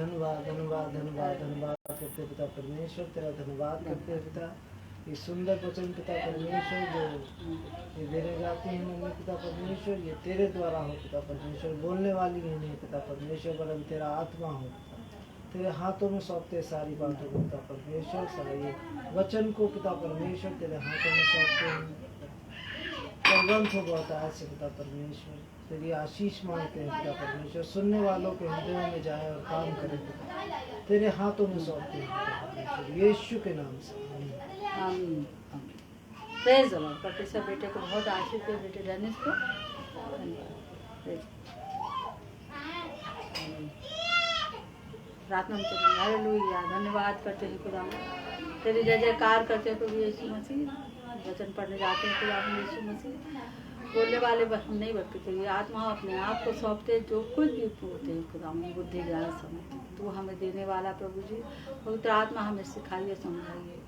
धन्यवाद धन्यवाद धन्यवाद धन्यवाद करते पिता परमेश्वर, तेरा धन्यवाद करते हैं पिता। ये सुंदर वचन पिता परमेश्वर जो ये देने जाते हैं मम्मी पिता परमेश्वर, ये तेरे द्वारा हो पिता परमेश्वर, बोलने वाली ही नहीं पिता परमेश्वर, वरन तेरा आत्मा हो पिता। तेरे हाथों में सौंपते सारी बातों को पिता परमेश्वर, सारा ये वचन को पिता परमेश्वर तेरे हाथों में सौंपते हैं। बलवंत हो बहुत आया से पिता परमेश्वर, तेरी आशीष मांगते हैं पिता परमेश्वर, सुनने वालों के हृदयों में जाए और काम करे पिता। तेरे हाथों में सौंपते हैं पिता परमेश्वर, यीशु के नाम से आमीन। Praise the Lord. पटिशा बेटे को बहुत आशीष दे, बेटे डेनिस को। प्रार्थना में चलेंगे। हालेलुया। धन्यवाद करते हैं खुदा, तेरी जय जयकार करते हैं प्रभु यीशु मसीह। वचन पढ़ने जाते हैं खुदा यीशु मसीह, बोलने वाले हम नहीं बल्कि तेरी आत्मा अपने आप को सौंपते, जो कुछ भी पूछते हैं खुदा बुद्धि ज्ञान समझ तू हमें देने वाला प्रभु जी। पवित्र आत्मा हमें सिखाइए, समझाइए,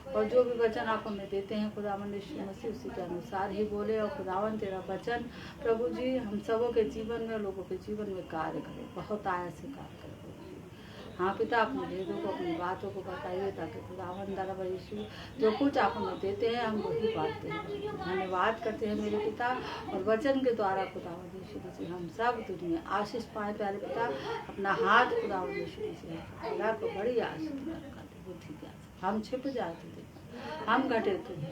और जो भी वचन आप हमें देते हैं खुदावन यीशु मसीह उसी के अनुसार ही बोले। और खुदावन तेरा वचन प्रभु जी हम सबों के जीवन में, लोगों के जीवन में कार्य करे, बहुत आया से कार्य करे प्रभु जी। हाँ पिता, अपने भेदों को, अपनी बातों को बताइए, ताकि खुदावन दरबार यीशु जो कुछ आप हमें देते हैं हम वही पाते हैं। धन्यवाद करते हैं मेरे पिता, और वचन के द्वारा खुदावन यीशु मसीह हम सब दुनिया आशीष पाए। प्यारे पिता, अपना हाथ खुदावन यीशु मसीह अल्लाह को बड़ी आशीष करते, बुद्धि ज्ञान हम छिप जाते थे, हम घटे तुम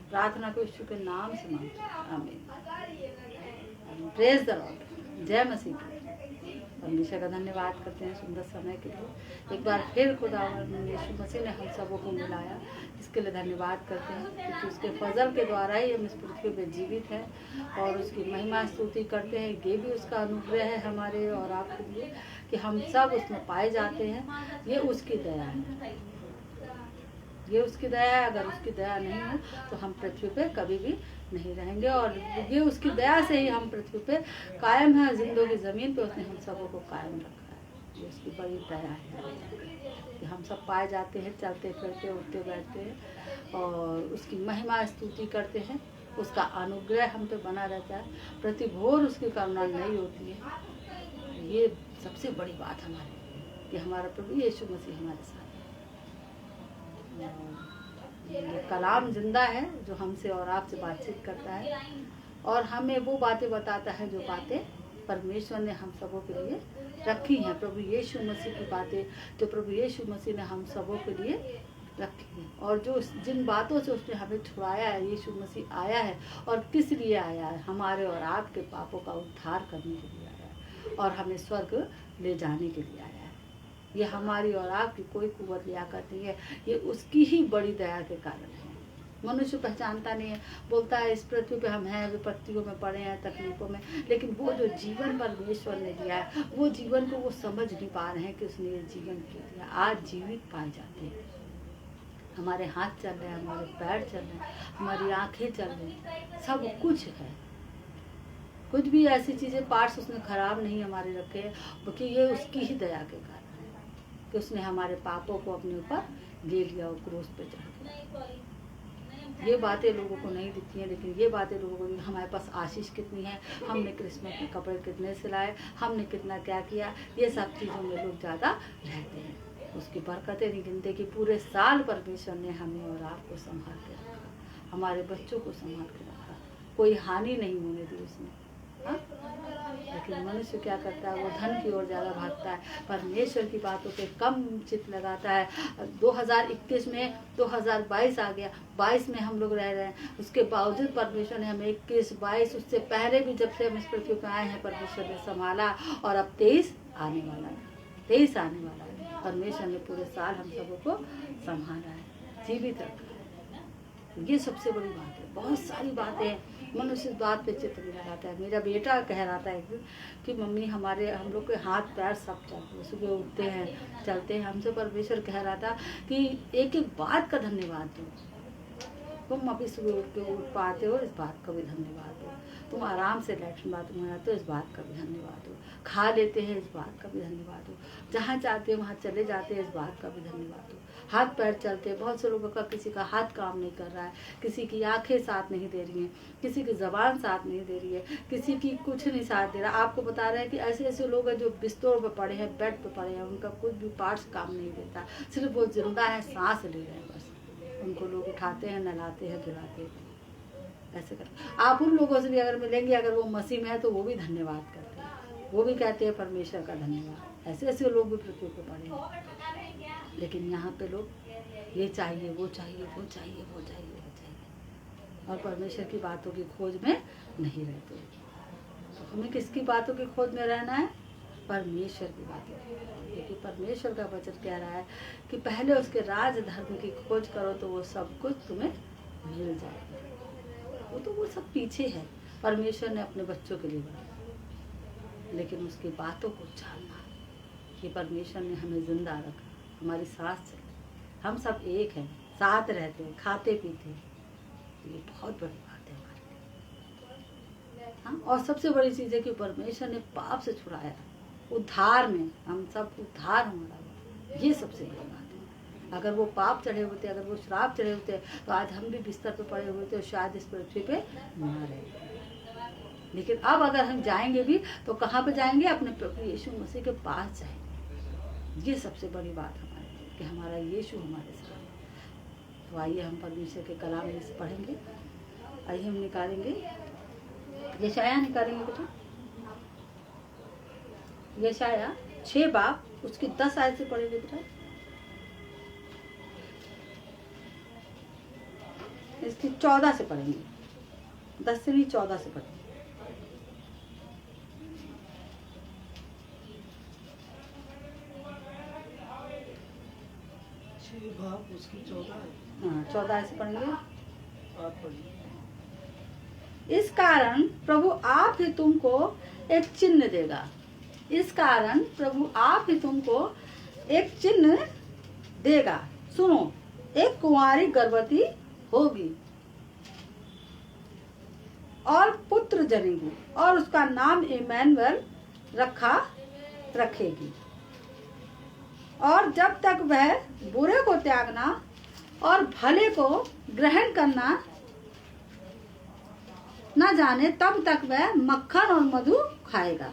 प्रार्थना को यीशु के नाम से मांगते हैं, आमीन। Praise the Lord. जय मसीह की। परमेश्वर का धन्यवाद करते हैं सुंदर समय के लिए। एक बार फिर खुदावन यीशु मसीह ने हम सबों को मिलाया, इसके लिए धन्यवाद करते हैं, क्योंकि उसके फजल के द्वारा ही हम इस पृथ्वी पर जीवित हैं, और उसकी महिमा स्तुति करते हैं। ये भी उसका अनुग्रह है हमारे और आपके लिए कि हम सब उसमें पाए जाते हैं। ये उसकी दया है, ये उसकी दया है। अगर उसकी दया नहीं हो तो हम पृथ्वी पे कभी भी नहीं रहेंगे, और ये उसकी दया से ही हम पृथ्वी पे कायम है। जिंदगी ज़मीन पे उसने हम सबों को कायम रखा है। ये उसकी बड़ी दया है कि हम सब पाए जाते हैं, चलते फिरते उठते बैठते हैं, और उसकी महिमा स्तुति करते हैं। उसका अनुग्रह हम पे बना रहता है, प्रति भोर उसकी करुणा नई होती है। ये सबसे बड़ी बात हमारी कि हमारा प्रभु यीशु मसीह हमारे साथ ये कलाम जिंदा है, जो हमसे और आपसे बातचीत करता है, और हमें वो बातें बताता है जो बातें परमेश्वर ने हम सबों के लिए रखी हैं। प्रभु यीशु मसीह की बातें जो प्रभु यीशु मसीह ने हम सबों के लिए रखी हैं, और जो जिन बातों से उसने हमें छुड़ाया है। यीशु मसीह आया है, और किस लिए आया है? हमारे और आपके पापों का उद्धार करने के लिए आया है, और हमें स्वर्ग ले जाने के लिए आया है। ये हमारी और आपकी कोई कुव्वत लियाकत नहीं है, ये उसकी ही बड़ी दया के कारण है। मनुष्य पहचानता नहीं है, बोलता है इस पृथ्वी पे हम हैं, विपत्तियों में पड़े हैं, तकलीफों में, लेकिन वो जो जीवन परमेश्वर ने दिया है, वो जीवन को वो समझ नहीं पा रहे हैं कि उसने ये जीवन क्यों दिया। आज जीवित पाए जाते हैं, हमारे हाथ चल रहे हैं, हमारे पैर चल रहे हैं, हमारी आंखें चल रही हैं, सब कुछ है। कुछ भी ऐसी चीज़ें पार्ट्स उसने खराब नहीं हमारे रखे हैं, बल्कि ये उसकी ही दया के कारण है कि उसने हमारे पापों को अपने ऊपर ले लिया और क्रूस पे चढ़ा। ये बातें लोगों को नहीं दिखती हैं, लेकिन ये बातें लोगों को, हमारे पास आशीष कितनी है, हमने क्रिसमस के कपड़े कितने सिलाए, हमने कितना क्या किया, ये सब चीज़ों में लोग ज़्यादा रहते हैं। उसकी बरकतें नहीं गिनते कि पूरे साल परमेश्वर ने हमें और आपको संभाल के रखा, हमारे बच्चों को संभाल के रखा, कोई हानि नहीं होने दी उसने। हाँ? लेकिन मनुष्य क्या करता है? वो धन की ओर ज़्यादा भागता है, परमेश्वर की बातों पे कम चित्त लगाता है। 2021 में 2022 आ गया, 22 में हम लोग रह रहे हैं, उसके बावजूद परमेश्वर ने हमें 21, 22, उससे पहले भी जब से हम इस पृथ्वी पर आए हैं परमेश्वर ने संभाला, और अब 23 आने वाला है, 23 आने वाला है। परमेश्वर ने पूरे साल हम सबों को संभाला है, जीवित रखा है। ये सबसे बड़ी बात है। बहुत सारी बातें मनुष्य इस बात पे चित्र नहीं लगाता है। मेरा बेटा कह रहा था एक दिन कि मम्मी हम लोग के हाथ पैर सब चलते हैं, सुबह उठते हैं, चलते हैं। हमसे परमेश्वर कह रहा था कि एक एक बात का धन्यवाद दो, तुम अभी सुबह उठ के उठ पाते हो, इस बात का भी धन्यवाद दो। तुम आराम से लैट्रिन बाथरूम में आते हो, इस बात का भी धन्यवाद हो। खा लेते हैं, इस बात का भी धन्यवाद हो। जहाँ चाहते हैं वहाँ चले जाते हैं, इस बात का भी धन्यवाद हो। हाथ पैर चलते हैं, बहुत से लोगों का किसी का हाथ काम नहीं कर रहा है, किसी की आंखें साथ नहीं दे रही हैं, किसी की ज़बान साथ नहीं दे रही है, किसी की कुछ नहीं साथ दे रहा। आपको बता रहे हैं कि ऐसे ऐसे लोग हैं जो बिस्तरों पर पड़े हैं, बेड पर पड़े हैं, उनका कुछ भी पार्ट्स काम नहीं देता, सिर्फ वो जिंदा है, सांस ले रहे हैं बस। उनको लोग उठाते हैं, नहलाते हैं, खिलाते हैं, ऐसे कर। आप उन लोगों से भी अगर मिलेंगे, अगर वो मसीह में है तो वो भी धन्यवाद करते हैं, वो भी कहते हैं परमेश्वर का धन्यवाद। ऐसे ऐसे लोग भी पृथ्वी पर पड़े हैं, लेकिन यहाँ पे लोग ये चाहिए, वो चाहिए, वो चाहिए, वो चाहिए, वो चाहिए, और परमेश्वर की बातों की खोज में नहीं रहते। तो हमें किसकी बातों की खोज में रहना है? परमेश्वर की बातों की, क्योंकि परमेश्वर का वचन कह रहा है कि पहले उसके राज धर्म की खोज करो तो वो सब कुछ तुम्हें मिल जाएगा। वो सब पीछे है, परमेश्वर ने अपने बच्चों के लिए बनाया, लेकिन उसकी बातों को जानना कि परमेश्वर ने हमें जिंदा रखा, हमारी सांस चले, हम सब एक हैं, साथ रहते हैं, खाते पीते हैं, ये बहुत बड़ी बात है हमारे लिए। हाँ, और सबसे बड़ी चीज़ है कि परमेश्वर ने पाप से छुड़ाया, उद्धार में हम सब उद्धार हमारा हुआ, ये सबसे बड़ी बात है। अगर वो पाप चढ़े होते, अगर वो श्राप चढ़े होते तो आज हम भी बिस्तर पे पड़े हुए थे और शायद इस पृथ्वी पे ना रहे। लेकिन अब अगर हम जाएंगे भी तो कहाँ पे जाएंगे? अपने प्रभु यीशु मसीह के पास जाएंगे। ये सबसे बड़ी बात हमारे लिए कि हमारा यीशु हमारे साथ। तो आइए हम परमेश्वर के कलाम में से पढ़ेंगे। आइए हम निकालेंगे यशाया, निकालेंगे बेटा यशाया 6 बाब उसकी 10 आयत से पढ़ेंगे बेटा। इसकी 14 से पढ़ेंगे, 10 से नहीं 14 से पढ़ेंगे। उसकी 14 है। हाँ, 14 से पढ़ेंगे। आप पढ़िए। इस कारण प्रभु आप ही तुमको एक चिन्ह देगा। इस कारण प्रभु आप ही तुमको एक चिन्ह देगा। सुनो, एक कुंवारी गर्भवती होगी और पुत्र जनेगी और उसका नाम इम्मानुएल रखेगी। और जब तक वह बुरे को त्यागना और भले को ग्रहण करना न जाने तब तक वह मक्खन और मधु खाएगा।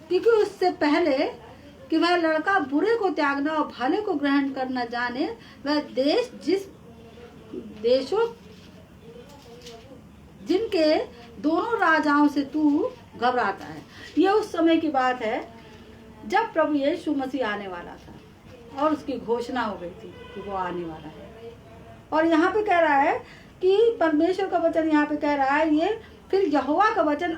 क्योंकि उससे पहले कि वह लड़का बुरे को त्यागना और भले को ग्रहण करना जाने, वह देश देशों जिनके दोनों राजाओं से तू घबराता है। ये उस समय की बात है जब प्रभु यीशु मसीह आने वाला था और उसकी घोषणा हो गई थी कि वो आने वाला है। और यहाँ पे कह रहा है कि परमेश्वर का वचन यहाँ पे कह रहा है, ये फिर यहोवा का वचन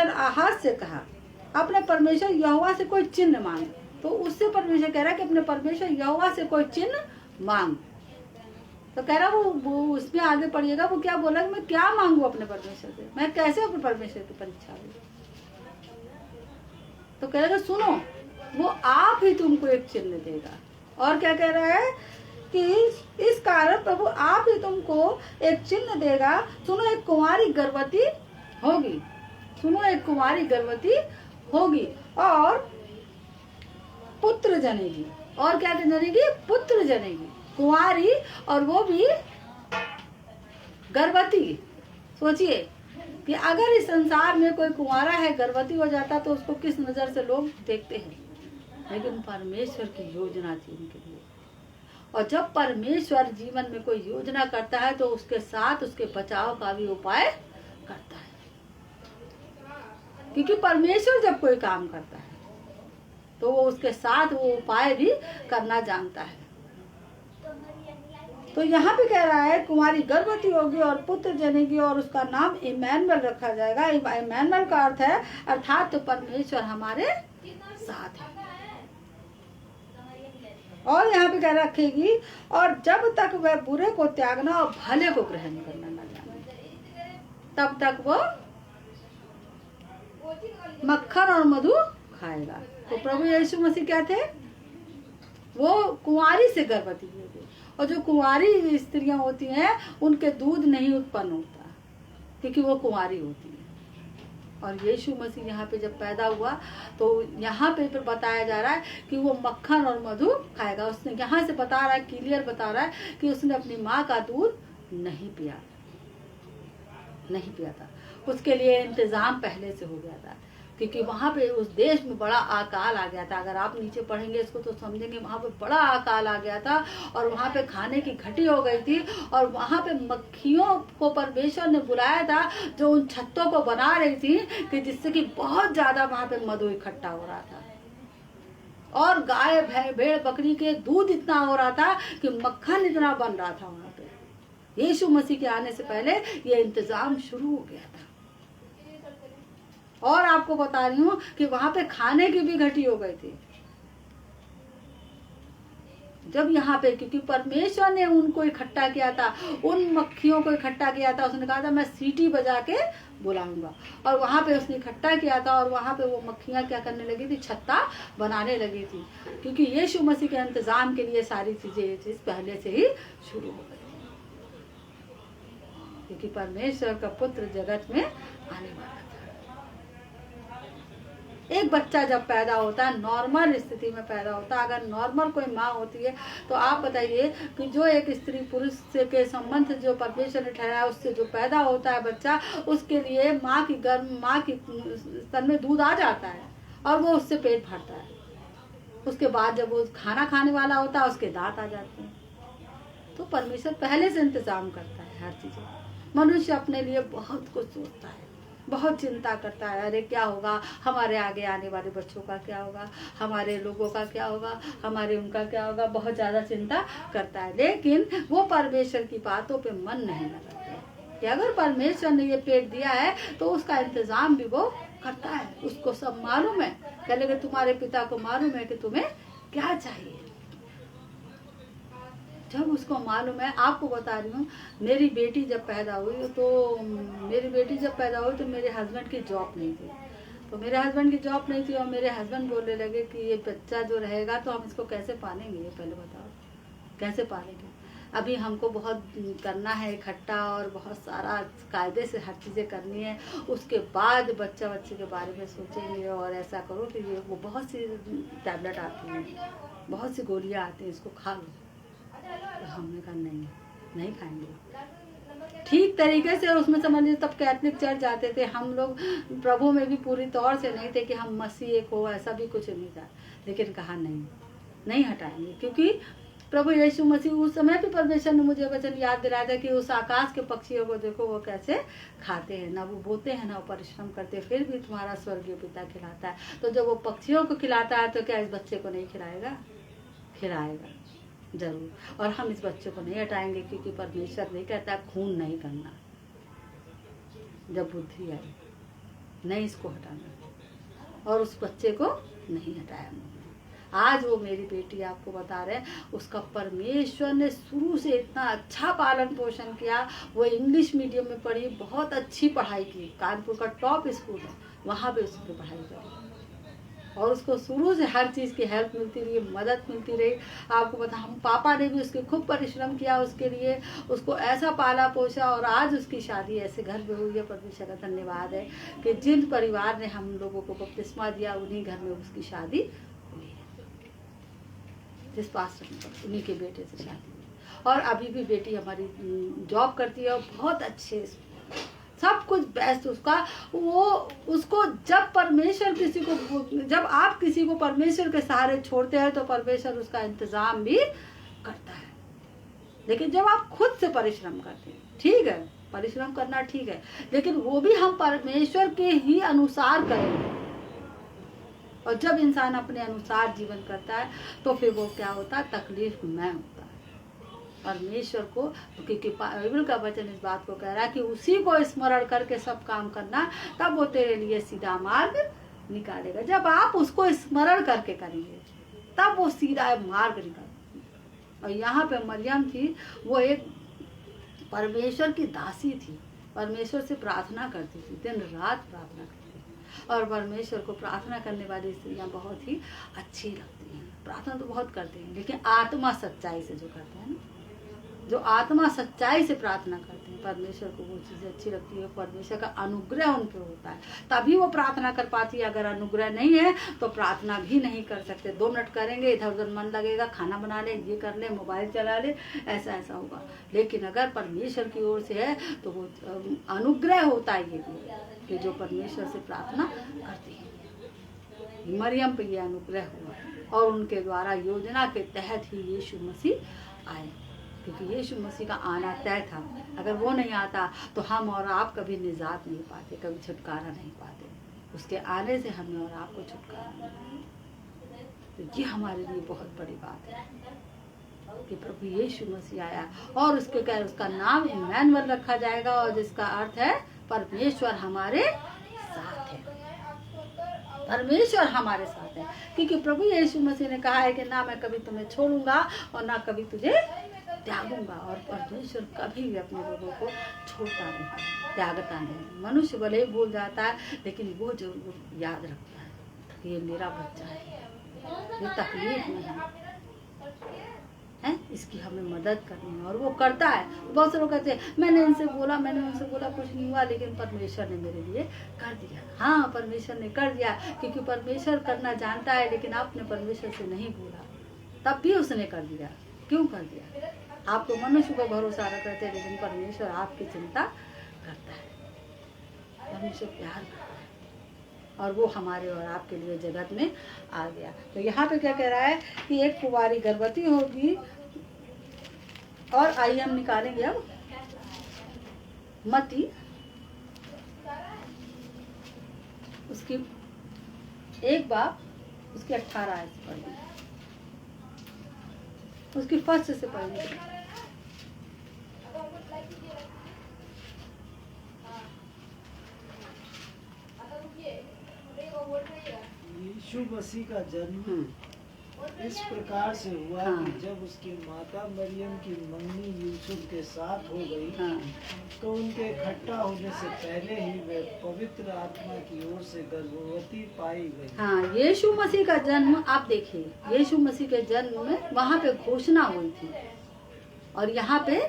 आहाज से कहा, अपने परमेश्वर यहोवा से कोई चिन्ह मांग। तो उससे परमेश्वर कह रहा है कि अपने परमेश्वर यहोवा से कोई चिन्ह मांग। तो कह रहा वो उसमें आगे पढ़िएगा, वो क्या बोला कि मैं क्या मांगू अपने परमेश्वर से, मैं कैसे अपने परमेश्वर की परीक्षा लूं। तो कह रहा सुनो, वो आप ही तुमको एक चिन्ह देगा। और क्या कह रहा है कि इस कारण प्रभु आप ही तुमको एक चिन्ह देगा। सुनो, एक कुंवारी गर्भवती होगी। सुनो, एक कुंवारी गर्भवती होगी और पुत्र जनेगी। और क्या जनेगी? पुत्र जनेगी। कुंवारी और वो भी गर्भवती। सोचिए कि अगर इस संसार में कोई कुंवारा है, गर्भवती हो जाता तो उसको किस नजर से लोग देखते हैं। लेकिन परमेश्वर की योजना थी उनके लिए। और जब परमेश्वर जीवन में कोई योजना करता है तो उसके साथ उसके बचाव का भी उपाय करता है। क्योंकि परमेश्वर जब कोई काम करता है तो वो उसके साथ वो उपाय भी करना जानता है। तो यहाँ पे कह रहा है कुंवारी गर्भवती होगी और पुत्र जनेगी और उसका नाम इम्मानुएल रखा जाएगा। इम्मानुएल का अर्थ है अर्थात तो परमेश्वर हमारे साथ है। और यहाँ पे कह रखेगी और जब तक वह बुरे को त्यागना और भले को ग्रहण करना न जाने तब तक वो मक्खन और मधु खाएगा। तो प्रभु यीशु मसीह क्या थे? वो कुंवारी से गर्भवती हुए थे और जो कुंवारी स्त्रियां होती हैं उनके दूध नहीं उत्पन्न होता, क्योंकि वो कुंवारी होती है। और यीशु मसीह यहाँ पे जब पैदा हुआ तो यहाँ पे फिर बताया जा रहा है कि वो मक्खन और मधु खाएगा। उसने यहाँ से बता रहा है, क्लियर बता रहा है कि उसने अपनी माँ का दूध नहीं पिया था। उसके लिए इंतजाम पहले से हो गया था, क्योंकि वहाँ पे उस देश में बड़ा अकाल आ गया था। अगर आप नीचे पढ़ेंगे इसको तो समझेंगे, वहाँ पे बड़ा अकाल आ गया था और वहाँ पे खाने की घटी हो गई थी। और वहाँ पे मक्खियों को परमेश्वर ने बुलाया था जो उन छत्तों को बना रही थी, कि जिससे कि बहुत ज्यादा वहाँ पे मधु इकट्ठा हो रहा था। और गाय भेड़ बकरी के दूध इतना हो रहा था कि मक्खन इतना बन रहा था वहाँ पे। यीशु मसीह के आने से पहले ये इंतजाम शुरू हो गया था। और आपको बता रही हूँ कि वहां पे खाने की भी घटी हो गई थी। जब यहाँ पे, क्योंकि परमेश्वर ने उनको इकट्ठा किया था, उन मक्खियों को इकट्ठा किया था। उसने कहा था मैं सीटी बजा के बुलाऊंगा, और वहां पे उसने इकट्ठा किया था। और वहां पे वो मक्खियां क्या करने लगी थी, छत्ता बनाने लगी थी, क्योंकि यीशु मसीह के इंतजाम के लिए सारी चीजें, ये चीज पहले से ही शुरू हो गई, क्योंकि परमेश्वर का पुत्र जगत में आने वाला था। एक बच्चा जब पैदा होता है, नॉर्मल स्थिति में पैदा होता है, अगर नॉर्मल कोई माँ होती है तो आप बताइए कि जो एक स्त्री पुरुष से के संबंध से जो परमेश्वर ने ठहराया, उससे जो पैदा होता है बच्चा, उसके लिए माँ की स्तन में दूध आ जाता है और वो उससे पेट भरता है। उसके बाद जब वो खाना खाने वाला होता है, उसके दांत आ जाते हैं। तो परमेश्वर पहले से इंतजाम करता है हर चीज़। मनुष्य अपने लिए बहुत कुछ सोचता है, बहुत चिंता करता है, अरे क्या होगा, हमारे आगे आने वाले बच्चों का क्या होगा, हमारे लोगों का क्या होगा, हमारे उनका क्या होगा, बहुत ज़्यादा चिंता करता है। लेकिन वो परमेश्वर की बातों पे मन नहीं लगाते कि अगर परमेश्वर ने ये पेट दिया है तो उसका इंतजाम भी वो करता है। उसको सब मालूम है, कह लगे तुम्हारे पिता को मालूम है कि तुम्हें क्या चाहिए। जब उसको मालूम है, आपको बता रही हूँ, मेरी बेटी जब पैदा हुई तो मेरे हस्बैंड की जॉब नहीं थी। तो मेरे हस्बैंड की जॉब नहीं थी और मेरे हस्बैंड बोलने लगे कि ये बच्चा जो रहेगा तो हम इसको कैसे पालेंगे, ये पहले बताओ कैसे पालेंगे। अभी हमको बहुत करना है इकट्ठा और बहुत सारा कायदे से हर चीज़ें करनी है, उसके बाद बच्चे के बारे में सोचेंगे। और ऐसा करो कि ये वो बहुत सी टैबलेट आती हैं, बहुत सी गोलियाँ आती हैं, इसको खा लो। तो हमने कहा नहीं खाएंगे। ठीक तरीके से उसमें समझिए, तब कैथलिक चर्च जाते थे हम लोग, प्रभु में भी पूरी तौर से नहीं थे कि हम मसीह एक हो, ऐसा भी कुछ नहीं था। लेकिन कहा नहीं हटाएंगे, क्योंकि प्रभु यीशु मसीह, उस समय भी परमेश्वर ने मुझे वचन याद दिलाया था कि उस आकाश के पक्षियों को देखो, वो कैसे खाते हैं, ना वो बोते हैं ना वो परिश्रम करते, फिर भी तुम्हारा स्वर्गीय पिता खिलाता है। तो जब वो पक्षियों को खिलाता है तो क्या इस बच्चे को नहीं खिलाएगा? खिलाएगा जरूर। और हम इस बच्चे को नहीं हटाएंगे, क्योंकि परमेश्वर नहीं कहता खून नहीं करना। जब बुद्धि आई, नहीं इसको हटाना, और उस बच्चे को नहीं हटाया। आज वो मेरी बेटी, आपको बता रहे हैं, उसका परमेश्वर ने शुरू से इतना अच्छा पालन पोषण किया। वो इंग्लिश मीडियम में पढ़ी, बहुत अच्छी पढ़ाई की, कानपुर का टॉप स्कूल है, वहाँ पे उसकी पढ़ाई करी, और उसको शुरू से हर चीज़ की हेल्प मिलती रही, मदद मिलती रही। आपको बता, हम पापा ने भी उसके खूब परिश्रम किया उसके लिए, उसको ऐसा पाला पोसा, और आज उसकी शादी ऐसे घर में हुई है। परमेश्वर का धन्यवाद है कि जिन परिवार ने हम लोगों को बपतिस्मा दिया, उन्हीं घर में उसकी शादी हुई है, जिस पास्टर ने, उन्हीं के बेटे से शादी हुई। और अभी भी बेटी हमारी जॉब करती है, और बहुत अच्छे, सब कुछ बेस्ट उसका। वो उसको जब आप किसी को परमेश्वर के सहारे छोड़ते हैं तो परमेश्वर उसका इंतजाम भी करता है। लेकिन जब आप खुद से परिश्रम करते हैं, ठीक है, परिश्रम करना ठीक है, लेकिन वो भी हम परमेश्वर के ही अनुसार करेंगे। और जब इंसान अपने अनुसार जीवन करता है तो फिर वो क्या होता है, तकलीफ में होता है। परमेश्वर को, क्योंकि बाइबल का वचन इस बात को कह रहा है कि उसी को स्मरण करके सब काम करना, तब वो तेरे लिए सीधा मार्ग निकालेगा। जब आप उसको स्मरण करके करेंगे तब वो सीधा मार्ग निकालेगा। और यहाँ पे मरियम थी, वो एक परमेश्वर की दासी थी, परमेश्वर से प्रार्थना करती थी, दिन रात प्रार्थना करती थी। और परमेश्वर को प्रार्थना करने वाली स्त्रियाँ बहुत ही अच्छी लगती हैं। प्रार्थना तो बहुत करते हैं, लेकिन आत्मा सच्चाई से जो करते हैं ना, जो आत्मा सच्चाई से प्रार्थना करते हैं, परमेश्वर को वो चीज़ें अच्छी लगती है, परमेश्वर का अनुग्रह उन पे होता है, तभी वो प्रार्थना कर पाती है। अगर अनुग्रह नहीं है तो प्रार्थना भी नहीं कर सकते। 2 मिनट करेंगे, इधर उधर मन लगेगा, खाना बना ले, ये कर ले, मोबाइल चला ले, ऐसा ऐसा होगा। लेकिन अगर परमेश्वर की ओर से है तो वो अनुग्रह होता है, ये भी कि जो परमेश्वर से प्रार्थना करती है। मरियम पे ये अनुग्रह हुआ और उनके द्वारा योजना के तहत ही यीशु मसीह आए, क्योंकि यीशु मसीह का आना तय था। अगर वो नहीं आता तो हम और आप कभी निजात नहीं पाते, कभी छुटकारा नहीं पाते। उसके आने से हमें और आपको छुटकारा मिला। तो ये हमारे लिए बहुत बड़ी बात है कि प्रभु यीशु मसीह आया और उसका नाम इम्मानुएल रखा जाएगा, और जिसका अर्थ है परमेश्वर हमारे साथ है। परमेश्वर हमारे साथ है, क्योंकि प्रभु यीशु मसीह ने कहा है कि ना मैं कभी तुम्हें छोड़ूंगा और ना कभी तुझे त्यागूंगा। और परमेश्वर कभी भी अपने लोगों को छोड़ता नहीं, त्यागता नहीं। मनुष्य भले ही भूल जाता है, लेकिन वो जरूर याद रखता है कि ये मेरा बच्चा है, ये तकलीफ में है, इसकी हमें मदद करनी है, और वो करता है। बहुत से लोग कहते हैं मैंने उनसे बोला कुछ नहीं हुआ, लेकिन परमेश्वर ने मेरे लिए कर दिया। हाँ, परमेश्वर ने कर दिया, क्योंकि परमेश्वर करना जानता है, लेकिन आपने परमेश्वर से नहीं बोला, तब भी उसने कर दिया। क्यों कर दिया? आप तो मनुष्य को भरोसा रखते हैं, लेकिन परमेश्वर आपकी चिंता करता है। परमेश्वर प्यार करता है, और वो हमारे और आपके लिए जगत में आ गया। तो यहाँ पे क्या कह रहा है कि एक कुंवारी गर्भवती होगी, और आइए हम निकालेंगे अब मत्ती उसकी 1 बाब उसकी 18 आयत से पढ़ेंगे, उसकी फर्स्ट से पढ़ेंगे। यीशु मसीह का जन्म इस प्रकार से हुआ कि जब उसकी माता मरियम की मंगनी यूसुफ के साथ हो गई, तो उनके इकट्ठा होने से पहले ही वे पवित्र आत्मा की ओर से गर्भवती पाई गई। हाँ, यीशु मसीह का जन्म आप देखिए, यीशु मसीह के जन्म में वहाँ पे घोषणा हुई थी, और यहाँ पे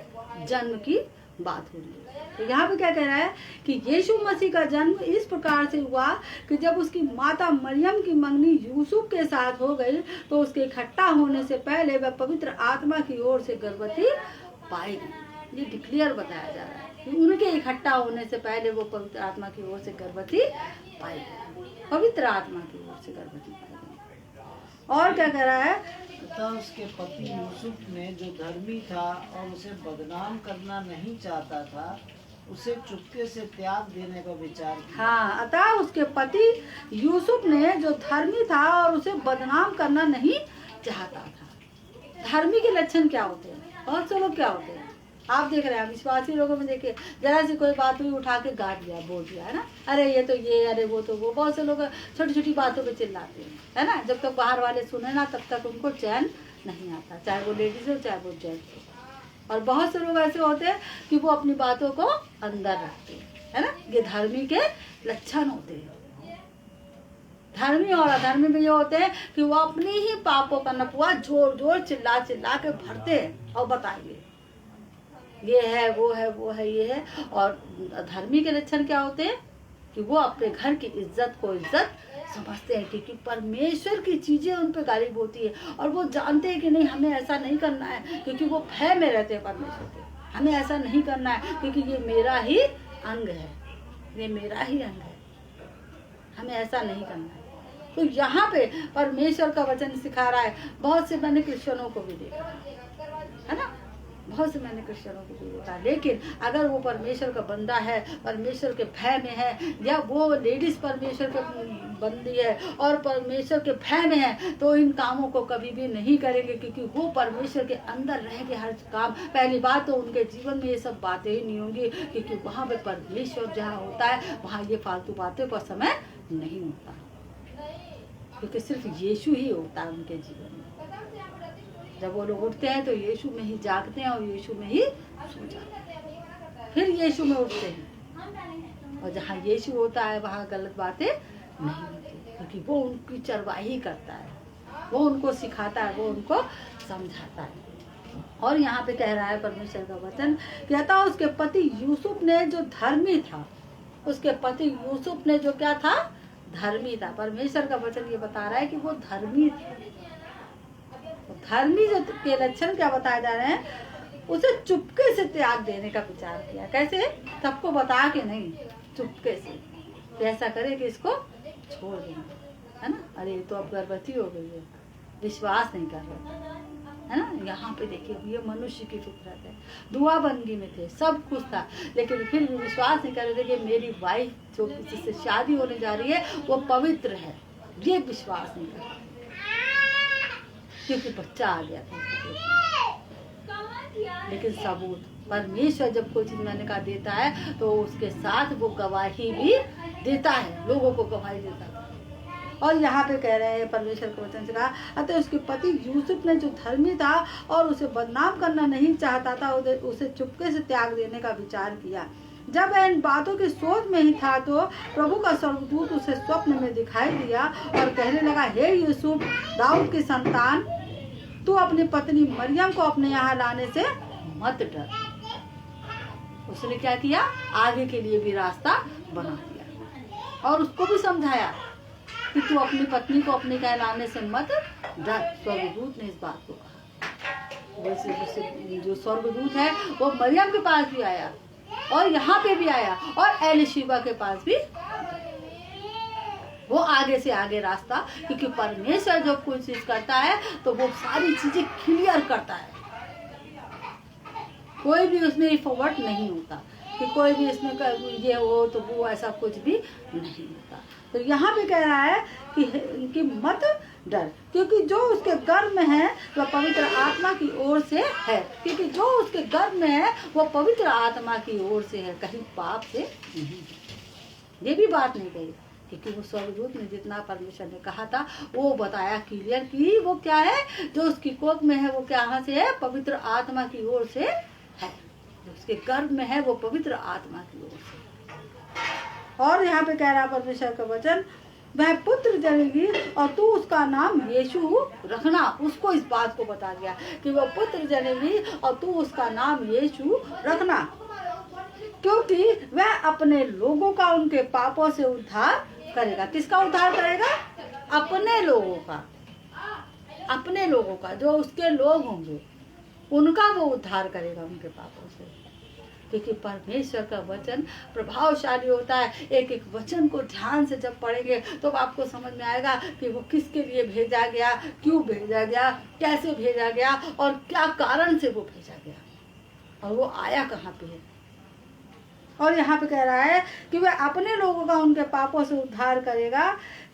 जन्म की बात हो रही है। तो यहाँ पे क्या कह रहा है कि यीशु मसीह का जन्म इस प्रकार से हुआ कि जब उसकी माता मरियम की मंगनी यूसुफ के साथ हो गई, तो उसके इकट्ठा होने से पहले वह पवित्र आत्मा की ओर से गर्भवती पाई गई। ये डिक्लेयर बताया जा रहा है कि उनके इकट्ठा होने से पहले वो पवित्र आत्मा की ओर से गर्भवती पाई गई, पवित्र आत्मा की ओर से गर्भवती पाई गई। और क्या कह रहा है? तथा उसके पति यूसुफ ने, जो धर्मी था और उसे बदनाम करना नहीं चाहता था, उसे चुपके से त्याग देने का विचार किया। हाँ, अतः उसके पति यूसुफ ने, जो धर्मी था और उसे बदनाम करना नहीं चाहता था। धर्मी के लक्षण क्या होते हैं? बहुत से लोग क्या होते हैं, आप देख रहे हैं, विश्वासी लोगों में देखिए, जरा सी कोई बात हुई उठा के गाट दिया, बोल दिया, है ना, अरे ये तो ये, अरे वो तो वो। बहुत से लोग छोटी छोटी बातों पे चिल्लाते हैं, है ना। जब तक बाहर वाले सुने ना, तब तक उनको चैन नहीं आता, चाहे वो लेडीज हो चाहे वो जेंट्स हो। और बहुत से लोग ऐसे होते हैं कि वो अपनी बातों को अंदर रखते हैं, है ना। ये धर्मी के लक्षण होते हैं। धर्मी और अधर्मी भी ये होते हैं कि वो अपनी ही पापों का नपुआ जोर जोर चिल्ला चिल्ला के भरते हैं और बताएंगे ये है वो है वो है ये है। और धर्मी के लक्षण क्या होते हैं कि वो अपने घर की इज्जत को इज्जत समझते हैं, क्योंकि परमेश्वर की चीजें उन पर गालिब होती है, और वो जानते हैं कि नहीं हमें ऐसा नहीं करना है, क्योंकि वो भय में रहते हैं परमेश्वर के। हमें ऐसा नहीं करना है क्योंकि ये मेरा ही अंग है, ये मेरा ही अंग है, हमें ऐसा नहीं करना है। तो यहाँ पे परमेश्वर का वचन सिखा रहा है। बहुत से मैंने क्रिश्चियनों को भी देखा है ना, बहुत से मैंने क्रिश्चियनों को भी देखा, लेकिन अगर वो परमेश्वर का बंदा है, परमेश्वर के भय में है, या वो लेडीज परमेश्वर के बंदी है और परमेश्वर के भय में है, तो इन कामों को कभी भी नहीं करेंगे, क्योंकि वो परमेश्वर के अंदर रह के हर काम। पहली बात तो उनके जीवन में ये सब बातें ही नहीं होंगी, क्योंकि वहाँ पे परमेश्वर जहाँ होता है वहाँ ये फालतू बातें का समय नहीं होता, क्योंकि सिर्फ यीशु ही होता है उनके जीवन में। जब वो लोग उठते हैं तो यीशु में ही जागते हैं और यीशु में ही सो जाते हैं, फिर यीशु में उठते हैं। और जहाँ यीशु होता है वहाँ गलत बातें नहीं होती, क्योंकि वो उनकी चरवाही करता है, वो उनको सिखाता है, वो उनको समझाता है। और यहाँ पे कह रहा है परमेश्वर का वचन, कहता है उसके पति यूसुफ ने जो धर्मी था, उसके पति यूसुफ ने जो क्या था, धर्मी था। परमेश्वर का वचन ये बता रहा है कि वो धर्मी थे। धर्मी जो के लक्षण क्या बताए जा रहे हैं, उसे चुपके से त्याग देने का विचार किया। कैसे? सबको बता के नहीं, चुपके से। तो ऐसा करे कि इसको छोड़ देना, है ना। अरे तो अब गर्भवती हो गई है, विश्वास नहीं कर रहा, है ना। यहाँ पे देखिए ये मनुष्य की फितरत है। दुआबंदी में थे, सब कुछ था, लेकिन फिर भी विश्वास नहीं कर रहे थे कि मेरी वाइफ जो जिससे शादी होने जा रही है वो पवित्र है। ये विश्वास नहीं कर रहे, क्योंकि बच्चा आ गया था। लेकिन सबूत, परमेश्वर जब कोई चीज मैंने कहा देता है तो उसके साथ वो गवाही भी देता है, लोगों को गवाही देता है। और यहाँ पे कह रहे हैं परमेश्वर के वचन से कहा, अतः उसके पति यूसुफ ने जो धर्मी था और उसे बदनाम करना नहीं चाहता था, उसे चुपके से त्याग देने का विचार किया। जब वह इन बातों की सोच में ही था तो प्रभु का स्वर्गदूत उसे स्वप्न में दिखाई दिया और कहने लगा, हे यूसुफ, दाऊद की संतान, तू अपनी पत्नी मरियम को अपने यहाँ लाने से मत डर। उसने क्या किया, आगे के लिए भी रास्ता बना दिया और उसको भी समझाया कि तू अपनी पत्नी को अपने यहाँ लाने से मत डर। स्वर्गदूत ने इस बात को कहा। वैसे जो स्वर्गदूत है वो मरियम के पास भी आया और यहाँ पे भी आया और एलिशिबा के पास भी। वो आगे से आगे रास्ता, क्योंकि परमेश्वर जब कोई चीज करता है तो वो सारी चीजें क्लियर करता है। कोई भी उसमें फॉरवर्ड नहीं होता कि कोई भी इसमें ये हो तो वो, ऐसा कुछ भी नहीं होता। तो यहाँ पे कह रहा है कि मत डर, क्योंकि जो उसके गर्भ में है वह पवित्र आत्मा की ओर से है। क्योंकि जो उसके गर्भ में है वो पवित्र आत्मा की ओर से है, कहीं पाप से नहीं। ये भी बात नहीं कही, क्योंकि वो स्वर्गदूत ने जितना परमेश्वर ने कहा था वो बताया क्लियर कि वो क्या है, जो उसकी कोख में है वो क्या से है, पवित्र आत्मा की ओर से है। जो उसके गर्भ में है वो पवित्र आत्मा की ओर से। और यहाँ पे कह रहा परमेश्वर का वचन, वह पुत्र जनेगी और तू उसका नाम यीशु रखना। उसको इस बात को बता दिया कि वो पुत्र जनेगी और तू उसका नाम यीशु रखना, क्योंकि वह अपने लोगों का उनके पापों से उद्धार करेगा। किसका उद्धार करेगा? अपने लोगों का। अपने लोगों का, जो उसके लोग होंगे उनका वो उद्धार करेगा उनके पापों से। क्योंकि परमेश्वर का वचन प्रभावशाली होता है। एक एक वचन को ध्यान से जब पढ़ेंगे तो आपको समझ में आएगा कि वो किसके लिए भेजा गया, क्यों भेजा गया, कैसे भेजा गया और क्या कारण से वो भेजा गया और वो आया कहाँ पे है। और यहाँ पे कह रहा है कि वह अपने लोगों का उनके पापों से उद्धार करेगा।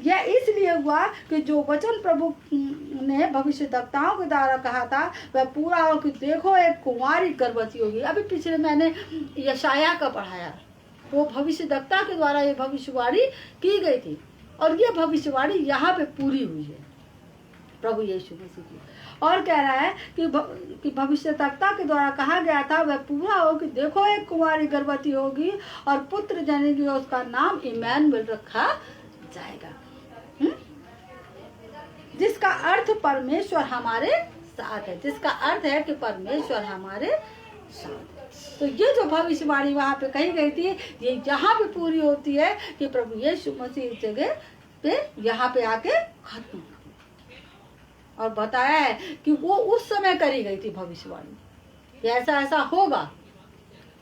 यह इसलिए हुआ कि जो वचन प्रभु ने भविष्यद्वक्ताओं के द्वारा कहा था वह पूरा हो कि देखो एक कुंवारी गर्भवती होगी। अभी पिछले मैंने यशाया का पढ़ाया, वो भविष्यद्वक्ता के द्वारा ये भविष्यवाणी की गई थी और ये भविष्यवाणी यहाँ पे पूरी हुई है प्रभु यीशु मसीह की। और कह रहा है कि भविष्यद्वक्ता के द्वारा कहा गया था वह पूरा हो कि देखो एक कुंवारी गर्भवती होगी और पुत्र जनेगी, उसका नाम इमैनुएल रखा जाएगा। जिसका अर्थ परमेश्वर हमारे साथ है, जिसका अर्थ है कि परमेश्वर हमारे साथ। तो ये जो भविष्यवाणी वहां पे कही गई थी ये यहाँ पे पूरी होती है कि प्रभु यीशु मसीह इस जगह पे यहाँ पे आके खत्म और बताया है कि वो उस समय करी गई थी भविष्यवाणी, ऐसा ऐसा होगा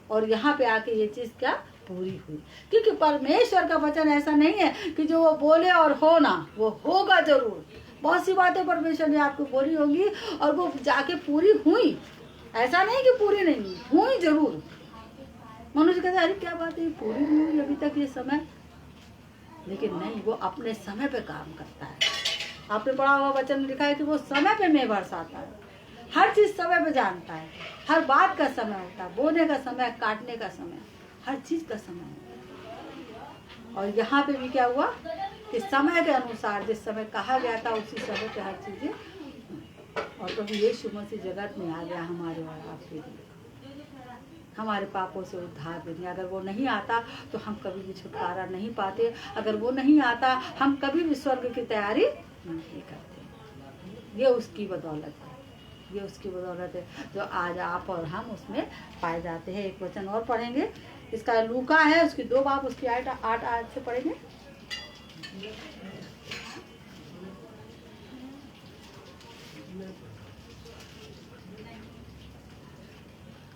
और यहाँ पे आके ये चीज क्या पूरी हुई। क्योंकि परमेश्वर का वचन ऐसा नहीं है कि जो वो बोले और हो ना, वो होगा जरूर। बहुत सी बातें परमेश्वर ने आपको बोली होंगी और वो जाके पूरी हुई, ऐसा नहीं कि पूरी नहीं हुई, जरूर। मनुष्य कहते अरे क्या बात है पूरी नहीं हुई अभी तक ये समय, लेकिन नहीं, वो अपने समय पे काम करता है। आपने पढ़ा हुआ वचन में लिखा है कि वो समय पे मेघ बरसाता है, हर चीज समय पे जानता है, हर बात का समय होता है, बोने का समय, काटने का समय, हर चीज का समय होता है। और यहाँ पे भी क्या हुआ कि समय के अनुसार जिस समय कहा गया था उसी समय पे हर चीजें, और प्रभु यीशु मसीह जगत में आ गया हमारे और आपके लिए, हमारे पापों से उद्धार देने। अगर वो नहीं आता तो हम कभी भी छुटकारा नहीं पाते, अगर वो नहीं आता हम कभी भी स्वर्ग की तैयारी नहीं करते। ये उसकी बदौलत है। ये उसकी बदौलत है जो आज आप और हम उसमें पाए जाते हैं। एक वचन और पढ़ेंगे, इसका लूका है, उसकी 2 बाब उसकी 8 आयत से पढ़ेंगे।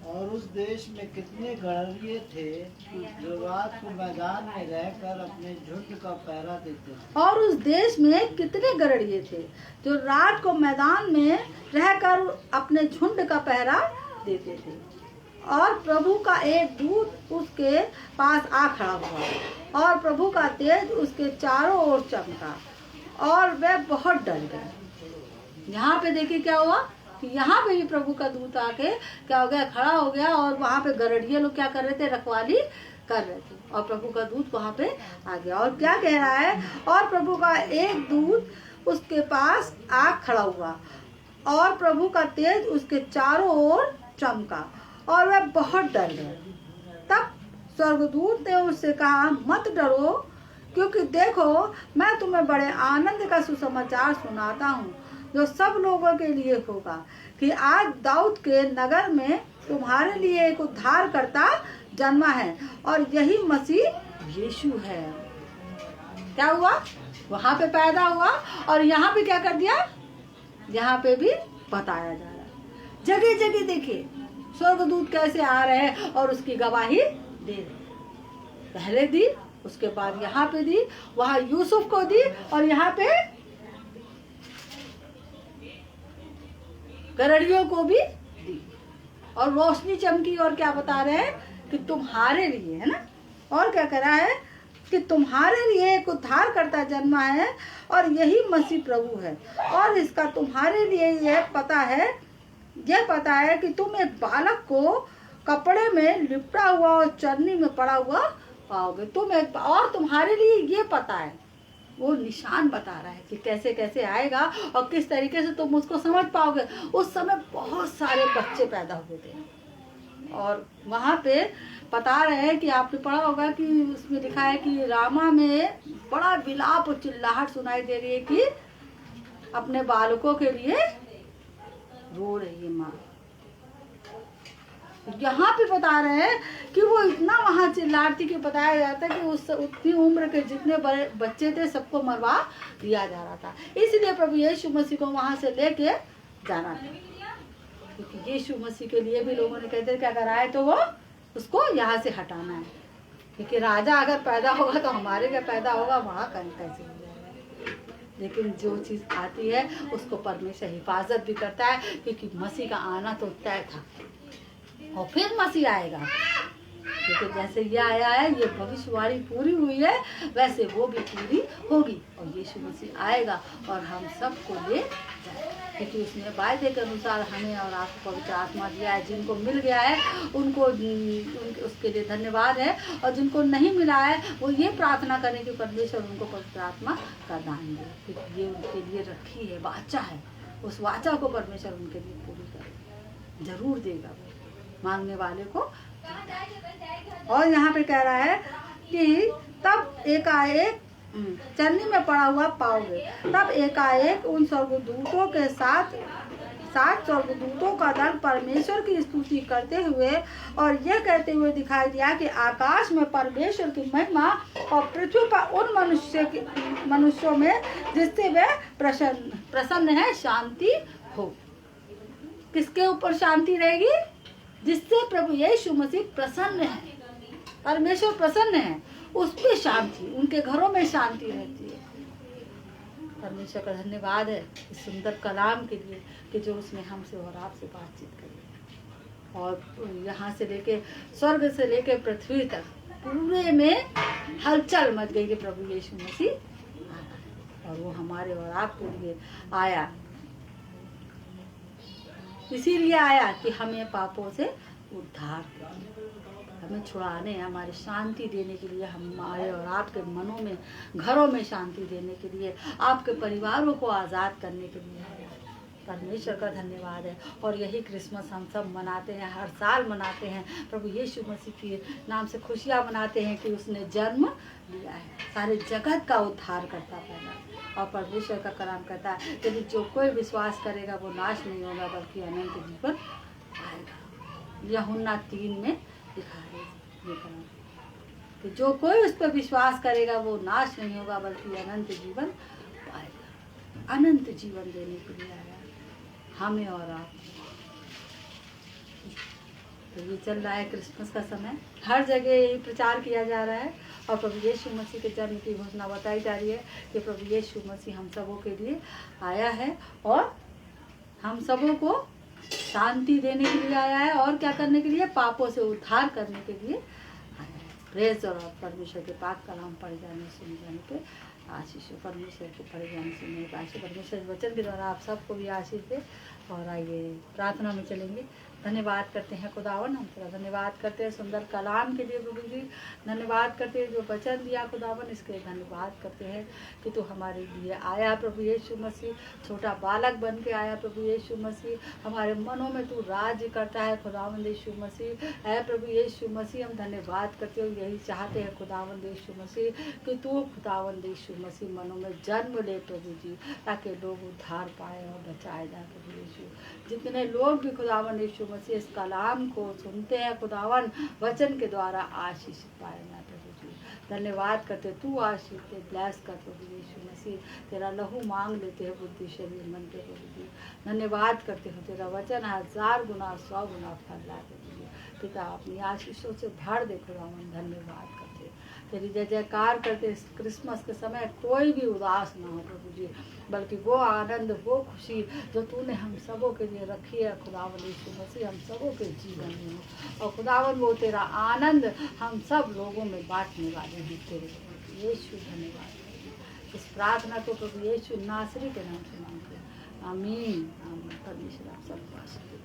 और उस देश में कितने गड़रिये थे जो रात को मैदान में रहकर अपने झुंड का पहरा देते थे। और उस देश में कितने गड़रिये थे जो रात को मैदान में रहकर अपने झुंड का पहरा देते थे। और प्रभु का एक दूत उसके पास आ खड़ा हुआ और प्रभु का तेज उसके चारों ओर चमका और वह बहुत डर गए। यहाँ पे देखिए क्या हुआ कि यहाँ पे भी प्रभु का दूत आके क्या हो गया, खड़ा हो गया। और वहाँ पे गड़रिये लोग क्या कर रहे थे, रखवाली कर रहे थे। और प्रभु का दूत वहाँ पे आ गया और क्या कह रहा है, और प्रभु का एक दूत उसके पास आ खड़ा हुआ और प्रभु का तेज उसके चारों ओर चमका और वह बहुत डर गया। तब स्वर्गदूत ने उससे कहा, मत डरो, क्योंकि देखो मैं तुम्हें बड़े आनंद का सुसमाचार सुनाता हूँ जो सब लोगों के लिए होगा, कि आज दाऊद के नगर में तुम्हारे लिए एक उद्धारकर्ता जन्मा है और यही मसीह यीशु है। क्या हुआ, वहां पे पैदा हुआ और यहाँ पे क्या कर दिया, यहाँ पे भी बताया जा रहा है। जगह जगह देखिए स्वर्गदूत कैसे आ रहे हैं और उसकी गवाही दे रहे। पहले दी, उसके बाद यहाँ पे दी, वहां यूसुफ को दी और यहाँ पे गड़रियों को भी दी। और रोशनी चमकी और क्या बता रहे हैं कि तुम्हारे लिए, है ना, और क्या करा है कि तुम्हारे लिए एक उद्धारकर्ता जन्मा है और यही मसीह प्रभु है। और इसका तुम्हारे लिए यह पता है कि तुम एक बालक को कपड़े में लिपटा हुआ और चरनी में पड़ा हुआ पाओगे। और तुम्हारे लिए ये पता है, वो निशान बता रहा है कि कैसे कैसे आएगा और किस तरीके से तुम उसको समझ पाओगे। उस समय बहुत सारे बच्चे पैदा हुए थे और वहाँ पे बता रहे हैं कि आपने पढ़ा होगा कि उसमें लिखा है कि रामा में बड़ा विलाप और चिल्लाहट सुनाई दे रही है कि अपने बालकों के लिए रो रही है माँ। यहाँ पे बता रहे हैं कि वो इतना वहाँ चिल्लाती कि बताया जाता है कि उतनी उम्र के जितने बड़े बच्चे थे सबको मरवा दिया जा रहा था। इसलिए प्रभु यीशु मसीह को वहाँ से लेके जाना था, क्योंकि यीशु मसीह के लिए भी लोगों ने कहते क्या करा है, तो वो उसको यहाँ से हटाना है। क्योंकि राजा अगर पैदा होगा तो हमारे क्या पैदा होगा, वहाँ कैसे हो जाएगा। लेकिन जो चीज़ आती है उसको परमेश्वर हिफाजत भी करता है, क्योंकि मसीह का आना तो तय था और फिर मसीह आएगा। क्योंकि जैसे ये आया है, ये भविष्यवाणी पूरी हुई है, वैसे वो भी पूरी होगी और यीशु मसीह आएगा और हम सबको ले जाएगा। क्योंकि उसने वायदे के अनुसार हमें और आपको पवित्र आत्मा दिया है। जिनको मिल गया है उनको उसके लिए धन्यवाद है, और जिनको नहीं मिला है वो ये प्रार्थना करें कि परमेश्वर उनको पवित्र आत्मा का दान दे, क्योंकि ये उनके लिए रखी है, वाचा है। उस वाचा को परमेश्वर उनके लिए पूरी करे, जरूर देगा वो मांगने वाले को। और यहाँ पे कह रहा है कि तब एकाएक चरनी में पड़ा हुआ पाओगे। तब एकाएक उन स्वर्गदूतों के साथ स्वर्गदूतों का दल परमेश्वर की स्तुति करते हुए और यह कहते हुए दिखाई दिया कि आकाश में परमेश्वर की महिमा और पृथ्वी पर उन मनुष्यों में जिससे वे प्रसन्न है शांति हो। किसके ऊपर शांति रहेगी? जिससे प्रभु यीशु मसीह प्रसन्न है, परमेश्वर प्रसन्न है, उस पे शांति, उनके घरों में शांति रहती है। परमेश्वर का धन्यवाद है इस सुंदर कलाम के लिए कि जो उसने हमसे और आपसे बातचीत करी। और यहाँ से लेके स्वर्ग से लेके पृथ्वी तक पूरे में हलचल मच गई कि प्रभु यीशु मसीह और वो हमारे और आपके लिए आया। इसीलिए आया कि हमें पापों से उद्धार करने, हमें छुड़ाने, हमारी शांति देने के लिए, हमारे और आपके मनों में, घरों में शांति देने के लिए, आपके परिवारों को आज़ाद करने के लिए आया। परमेश्वर का धन्यवाद है। और यही क्रिसमस हम सब मनाते हैं, हर साल मनाते हैं। प्रभु यीशु मसीह के नाम से खुशियाँ मनाते हैं कि उसने जन्म लिया है, सारे जगत का उद्धार करता पैदा। और परमेश्वर का कलाम कहता है यदि जो कोई विश्वास करेगा वो नाश नहीं होगा बल्कि अनंत जीवन पाएगा। यूहन्ना 3 में लिखा है ये कलाम कि जो कोई उस पर विश्वास करेगा वो नाश नहीं होगा बल्कि अनंत जीवन पाएगा। अनंत जीवन देने के लिए आया हमें और आप। तो ये चल रहा है क्रिसमस का समय, हर जगह यही प्रचार किया जा रहा है और प्रभु यीशु मसीह के जन्म की घोषणा बताई जा रही है कि प्रभु यीशु मसीह हम सबों के लिए आया है और हम सबों को शांति देने के लिए आया है और क्या करने के लिए, पापों से उद्धार करने के लिए आया है। प्रेज और परमेश्वर के पाक कलाम पढ़े जाने सुने जाने के आशीष, परमेश्वर के पढ़े जाने सुनने के आशीष, परमेश्वर के वचन के द्वारा आप सबको भी आशीष दे। और आइए प्रार्थना में चलेंगे। धन्यवाद करते हैं खुदावन, हम तेरा धन्यवाद करते हैं सुंदर कलाम के लिए प्रभु जी, धन्यवाद करते हैं जो वचन दिया खुदावन, इसके लिए धन्यवाद करते हैं कि तू हमारे लिए आया प्रभु यीशु मसीह, छोटा बालक बन के आया प्रभु यीशु मसीह, हमारे मनों में तू राज्य करता है खुदावन यीशु मसीह। है प्रभु यीशु मसीह, हम धन्यवाद करते हो, यही चाहते हैं खुदावन यीशु मसीह कि तू खुदावन यीशु मसीह मनों में जन्म ले प्रभु जी, ताकि लोग उद्धार पाए और बचाए जाए प्रभु यीशु। जितने लोग भी खुदावन यीशु मसीह इस कलाम को सुनते हैं खुदावन वचन के द्वारा आशीषित पाए जाए प्रभु जी। धन्यवाद करते, तू आशीष दे, ब्लेस कर प्रभु यीशु मसीह, तेरा लहू मांग लेते हैं बुद्धि शरीर मन के प्रभु जी। धन्यवाद करते हो, तेरा वचन 1000 गुना 100 गुना फल लाए प्रभु जी। पिता अपनी आशीषों से भर दे खुदावन, धन्यवाद करते, तेरी जय जयकार करते। इस क्रिसमस के समय कोई भी उदास ना हो प्रभु जी, बल्कि वो आनंद वो खुशी जो तूने हम सबों के लिए रखी है खुदावन यीशु मसीह, हम सबों के जीवन में हो। और खुदावन वो तेरा आनंद हम सब लोगों में बांटने वाले हैं तेरे यीशु। धन्यवाद। इस प्रार्थना को प्रभु यीशु नासरी के नाम से मांगते हैं, आमीन आमीन। परमेश्वर आप सबको आशीर्वाद